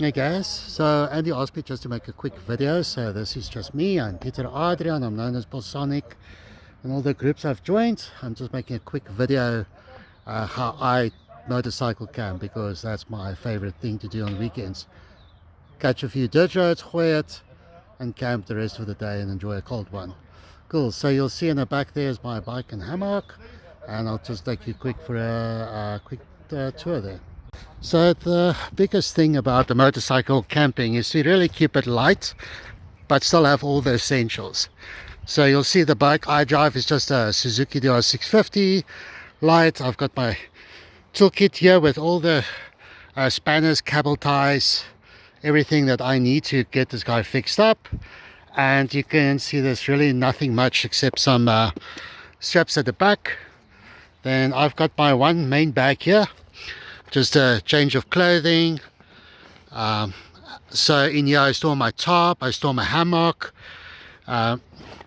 Hey guys, so Andy asked me just to make a quick video. So this is just me. I'm Peter Adrian. I'm known as Bosonic and all the groups I've joined. I'm just making a quick video how I motorcycle camp, because that's my favorite thing to do on weekends. Catch a few dirt roads, gooi it, and camp the rest of the day and enjoy a cold one. Cool. So you'll see in the back there is my bike and hammock, and I'll just take you quick for a quick tour there. So the biggest thing about the motorcycle camping is to really keep it light but still have all the essentials. So you'll see the bike I drive is just a Suzuki DR650 light. I've got my toolkit here with all the spanners, cable ties, everything that I need to get this guy fixed up. And you can see there's really nothing much except some straps at the back. Then I've got my one main bag here, just a change of clothing. So in here I store my tarp, I store my hammock,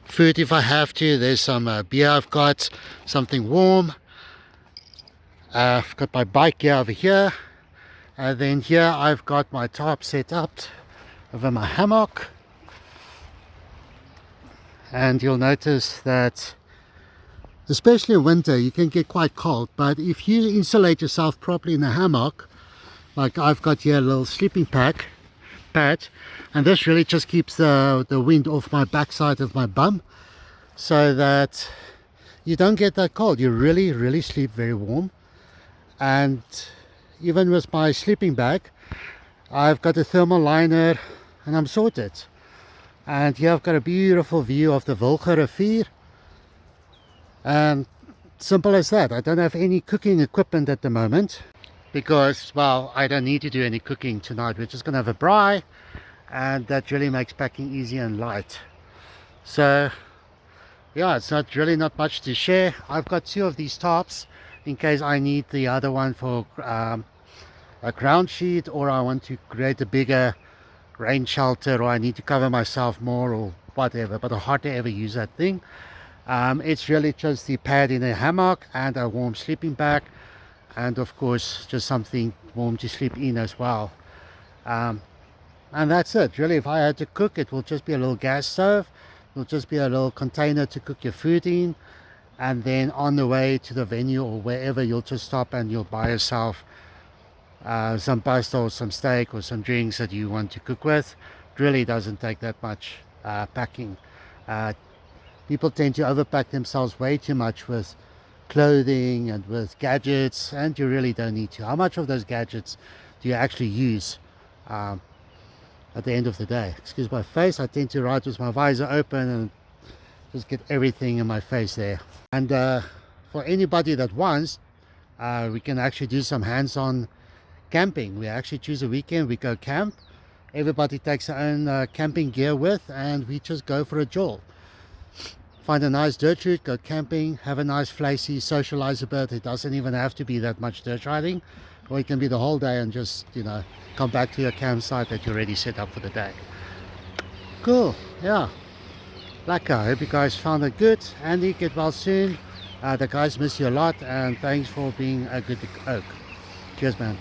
food if I have to. There's some beer I've got, something warm. I've got my bike gear over here. Then here I've got my tarp set up over my hammock. And you'll notice that especially in winter you can get quite cold, but if you insulate yourself properly in the hammock, like I've got here a little sleeping pad, and this really just keeps the wind off my backside of my bum, so that you don't get that cold. You really sleep very warm. And even with my sleeping bag, I've got a thermal liner and I'm sorted. And here I've got a beautiful view of the Wilge Rivier. And simple as that. I don't have any cooking equipment at the moment because, well, I don't need to do any cooking tonight. We're just going to have a braai, and that really makes packing easy and light. So yeah, it's really not much to share. I've got two of these tarps in case I need the other one for a ground sheet, or I want to create a bigger rain shelter, or I need to cover myself more or whatever, but I hardly ever use that thing. It's really just the pad in a hammock and a warm sleeping bag, and of course just something warm to sleep in as well. And that's it really. If I had to cook, it will just be a little gas stove. It will just be a little container to cook your food in, and then on the way to the venue or wherever, you'll just stop and you'll buy yourself some pasta or some steak or some drinks that you want to cook with. It really doesn't take that much packing. People tend to overpack themselves way too much with clothing and with gadgets, and you really don't need to. How much of those gadgets do you actually use at the end of the day? Excuse my face, I tend to ride with my visor open and just get everything in my face there. And for anybody that wants, we can actually do some hands-on camping. We actually choose a weekend, we go camp. Everybody takes their own camping gear with, and we just go for a jaunt. Find a nice dirt route, go camping, have a nice flacy, socialize a bit. It doesn't even have to be that much dirt riding, or it can be the whole day and just, you know, come back to your campsite that you're already set up for the day. Cool, yeah. Lekker, I hope you guys found it good. Andy, get well soon. The guys miss you a lot, and thanks for being a good oak. Cheers, man.